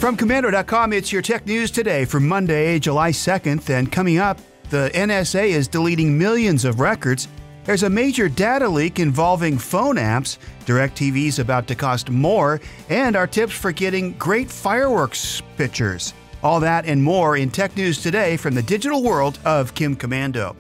From Komando.com, it's your tech news today for Monday, July 2nd. And coming up, the NSA is deleting millions of records. There's a major data leak involving phone apps. DirecTV's about to cost more. And our tips for getting great fireworks pictures. All that and more in tech news today from the digital world of Kim Komando.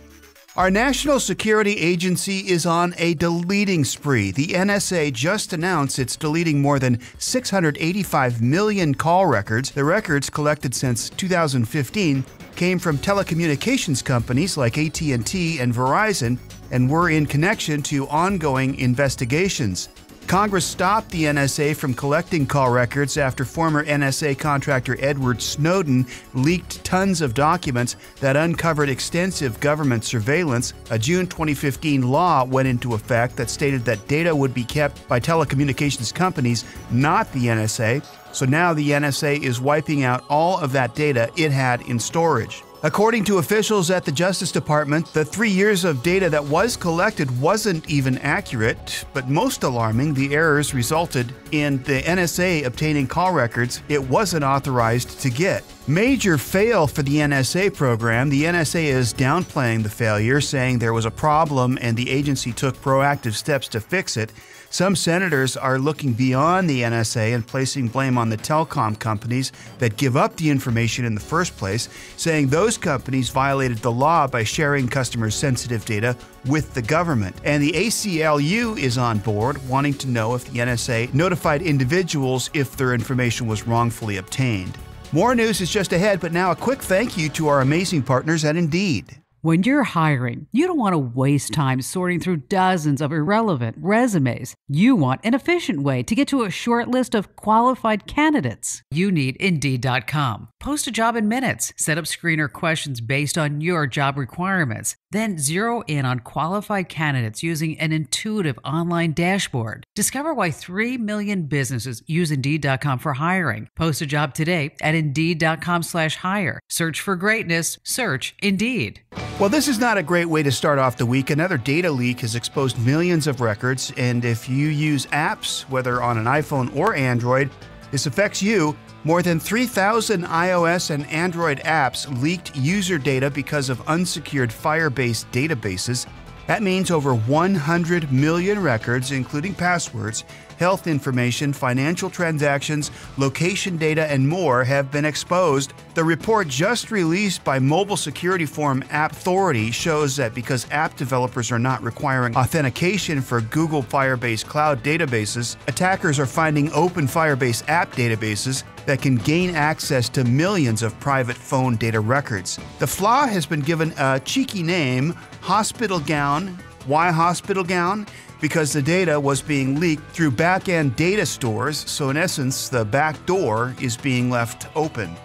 Our national security agency is on a deleting spree. The NSA just announced it's deleting more than 685 million call records. The records collected since 2015 came from telecommunications companies like AT&T and Verizon and were in connection to ongoing investigations. Congress stopped the NSA from collecting call records after former NSA contractor Edward Snowden leaked tons of documents that uncovered extensive government surveillance. A June 2015 law went into effect that stated that data would be kept by telecommunications companies, not the NSA. So now the NSA is wiping out all of that data it had in storage. According to officials at the Justice Department, the 3 years of data that was collected wasn't even accurate, but most alarming, the errors resulted in the NSA obtaining call records it wasn't authorized to get. Major fail for the NSA program. The NSA is downplaying the failure, saying there was a problem and the agency took proactive steps to fix it. Some senators are looking beyond the NSA and placing blame on the telecom companies that give up the information in the first place, saying those companies violated the law by sharing customers' sensitive data with the government. And the ACLU is on board, wanting to know if the NSA notified individuals if their information was wrongfully obtained. More news is just ahead, but now a quick thank you to our amazing partners at Indeed. When you're hiring, you don't want to waste time sorting through dozens of irrelevant resumes. You want an efficient way to get to a short list of qualified candidates. You need Indeed.com. Post a job in minutes. Set up screener questions based on your job requirements. Then zero in on qualified candidates using an intuitive online dashboard. Discover why 3 million businesses use Indeed.com for hiring. Post a job today at Indeed.com/hire. Search for greatness. Search Indeed. Well, this is not a great way to start off the week. Another data leak has exposed millions of records, and if you use apps, whether on an iPhone or Android, this affects you. More than 3,000 iOS and Android apps leaked user data because of unsecured Firebase databases. That means over 100 million records, including passwords, health information, financial transactions, location data, and more have been exposed. The report just released by mobile security firm App Authority shows that because app developers are not requiring authentication for Google Firebase cloud databases, attackers are finding open Firebase app databases that can gain access to millions of private phone data records. The flaw has been given a cheeky name, Hospital Gown. Why Hospital Gown? Because the data was being leaked through back-end data stores, so in essence, the back door is being left open.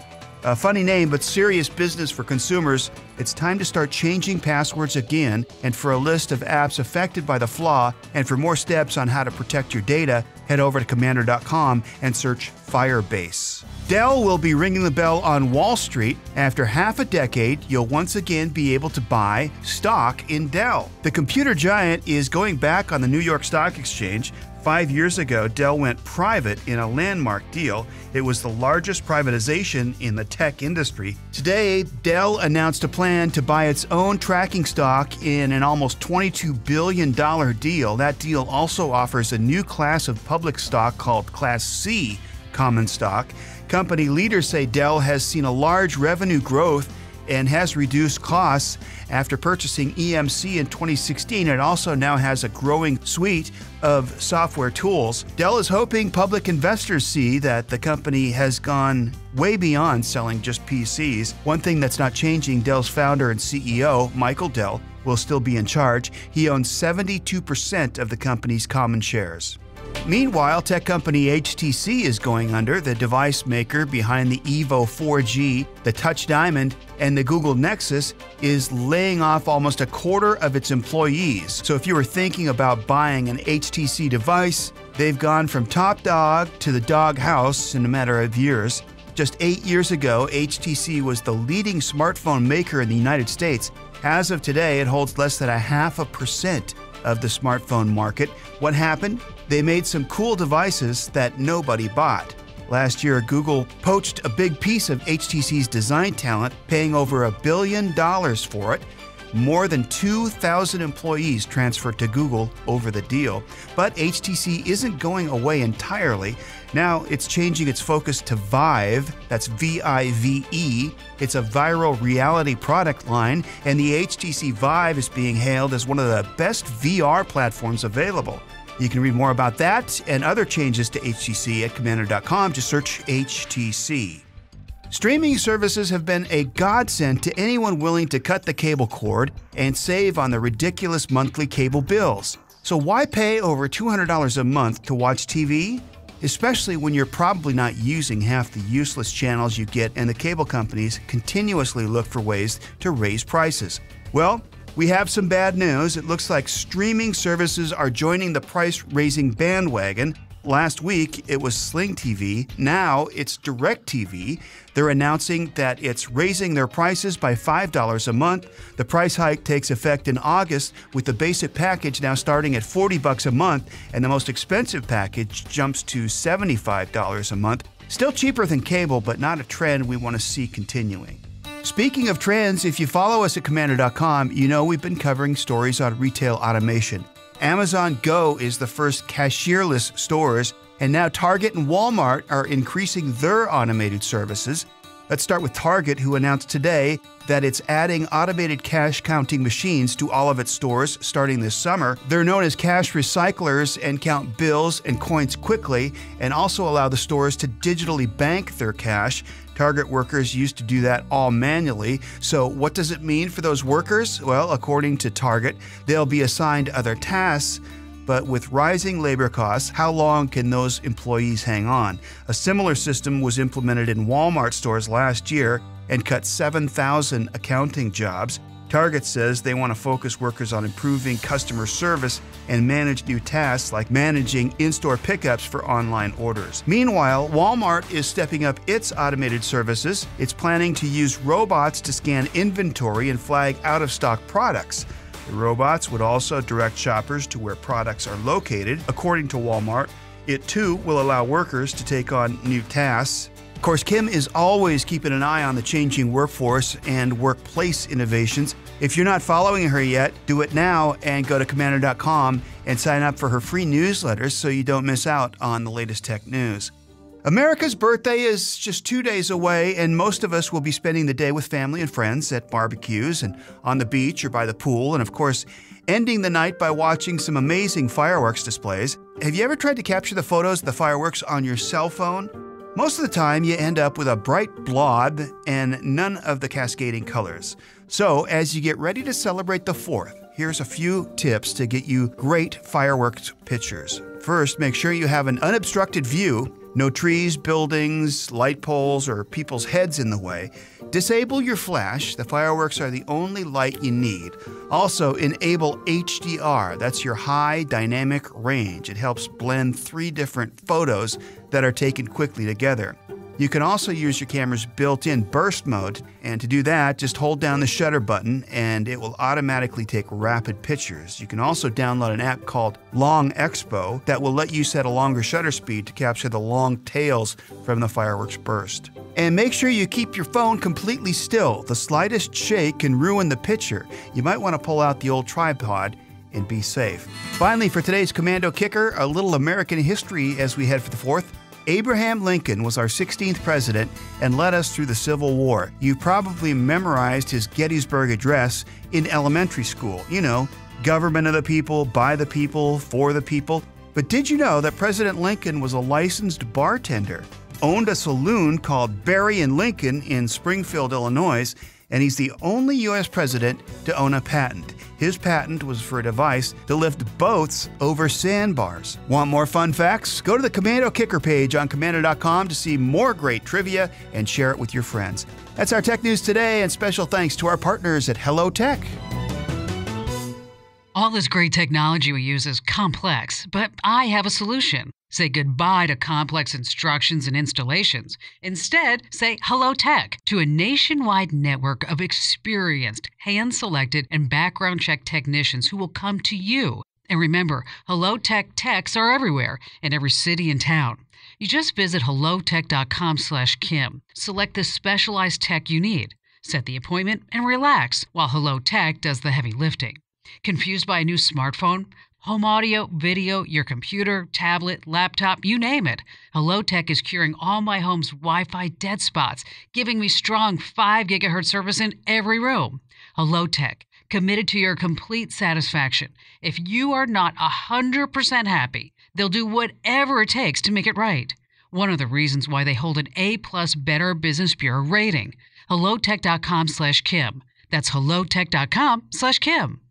A funny name, but serious business for consumers. It's time to start changing passwords again, and for a list of apps affected by the flaw, and for more steps on how to protect your data, head over to Komando.com and search Firebase. Dell will be ringing the bell on Wall Street. After half a decade, you'll once again be able to buy stock in Dell. The computer giant is going back on the New York Stock Exchange. 5 years ago, Dell went private in a landmark deal. It was the largest privatization in the tech industry. Today, Dell announced a plan to buy its own tracking stock in an almost $22 billion deal. That deal also offers a new class of public stock called Class C common stock. Company leaders say Dell has seen a large revenue growth and has reduced costs after purchasing EMC in 2016. It also now has a growing suite of software tools. Dell is hoping public investors see that the company has gone way beyond selling just PCs. One thing that's not changing, Dell's founder and CEO, Michael Dell, will still be in charge. He owns 72% of the company's common shares. Meanwhile, tech company HTC is going under. The device maker behind the Evo 4G, the Touch Diamond, and the Google Nexus is laying off almost a quarter of its employees. So if you were thinking about buying an HTC device, they've gone from top dog to the dog house in a matter of years. Just 8 years ago, HTC was the leading smartphone maker in the United States. As of today, it holds less than 0.5% of the smartphone market. What happened? They made some cool devices that nobody bought. Last year, Google poached a big piece of HTC's design talent, paying over $1 billion for it. More than 2,000 employees transferred to Google over the deal. But HTC isn't going away entirely. Now it's changing its focus to Vive, that's V-I-V-E. It's a viral reality product line, and the HTC Vive is being hailed as one of the best VR platforms available. You can read more about that and other changes to HTC at Komando.com. Just search HTC. Streaming services have been a godsend to anyone willing to cut the cable cord and save on the ridiculous monthly cable bills. So why pay over $200 a month to watch TV? Especially when you're probably not using half the useless channels you get, and the cable companies continuously look for ways to raise prices. Well, we have some bad news. It looks like streaming services are joining the price-raising bandwagon. Last week, it was Sling TV. Now it's DirecTV. They're announcing that it's raising their prices by $5 a month. The price hike takes effect in August, with the basic package now starting at $40 a month, and the most expensive package jumps to $75 a month. Still cheaper than cable, but not a trend we want to see continuing. Speaking of trends, if you follow us at Komando.com, you know we've been covering stories on retail automation. Amazon Go is the first cashierless stores, and now Target and Walmart are increasing their automated services. Let's start with Target, who announced today that it's adding automated cash counting machines to all of its stores starting this summer. They're known as cash recyclers and count bills and coins quickly, and also allow the stores to digitally bank their cash. Target workers used to do that all manually. So what does it mean for those workers? Well, according to Target, they'll be assigned other tasks. But with rising labor costs, how long can those employees hang on? A similar system was implemented in Walmart stores last year and cut 7,000 accounting jobs. Target says they want to focus workers on improving customer service and manage new tasks like managing in-store pickups for online orders. Meanwhile, Walmart is stepping up its automated services. It's planning to use robots to scan inventory and flag out-of-stock products. The robots would also direct shoppers to where products are located. According to Walmart, it too will allow workers to take on new tasks. Of course, Kim is always keeping an eye on the changing workforce and workplace innovations. If you're not following her yet, do it now and go to Komando.com and sign up for her free newsletters so you don't miss out on the latest tech news. America's birthday is just 2 days away, and most of us will be spending the day with family and friends at barbecues and on the beach or by the pool, and of course, ending the night by watching some amazing fireworks displays. Have you ever tried to capture the photos of the fireworks on your cell phone? Most of the time, you end up with a bright blob and none of the cascading colors. So, as you get ready to celebrate the 4th, here's a few tips to get you great fireworks pictures. First, make sure you have an unobstructed view. No trees, buildings, light poles, or people's heads in the way. Disable your flash. The fireworks are the only light you need. Also, enable HDR. That's your high dynamic range. It helps blend 3 different photos that are taken quickly together. You can also use your camera's built-in burst mode, and to do that, just hold down the shutter button and it will automatically take rapid pictures. You can also download an app called Long Expo that will let you set a longer shutter speed to capture the long tails from the fireworks burst. And make sure you keep your phone completely still. The slightest shake can ruin the picture. You might want to pull out the old tripod and be safe. Finally, for today's Komando Kicker, a little American history as we head for the 4th. Abraham Lincoln was our 16th president and led us through the Civil War. You probably memorized his Gettysburg Address in elementary school. You know, government of the people, by the people, for the people. But did you know that President Lincoln was a licensed bartender, owned a saloon called Berry and Lincoln in Springfield, Illinois, and he's the only U.S. president to own a patent. His patent was for a device to lift boats over sandbars. Want more fun facts? Go to the Komando Kicker page on Komando.com to see more great trivia and share it with your friends. That's our tech news today, and special thanks to our partners at Hello Tech. All this great technology we use is complex, but I have a solution. Say goodbye to complex instructions and installations. Instead, say hello tech to a nationwide network of experienced, hand-selected, and background-checked technicians who will come to you. And remember, Hello Tech techs are everywhere, in every city and town. You just visit hellotech.com/Kim. Select the specialized tech you need. Set the appointment and relax while Hello Tech does the heavy lifting. Confused by a new smartphone? Home audio, video, your computer, tablet, laptop, you name it. Hello Tech is curing all my home's Wi-Fi dead spots, giving me strong 5 gigahertz service in every room. Hello Tech, committed to your complete satisfaction. If you are not 100% happy, they'll do whatever it takes to make it right. One of the reasons why they hold an A+ Better Business Bureau rating. HelloTech.com/Kim. That's HelloTech.com/Kim.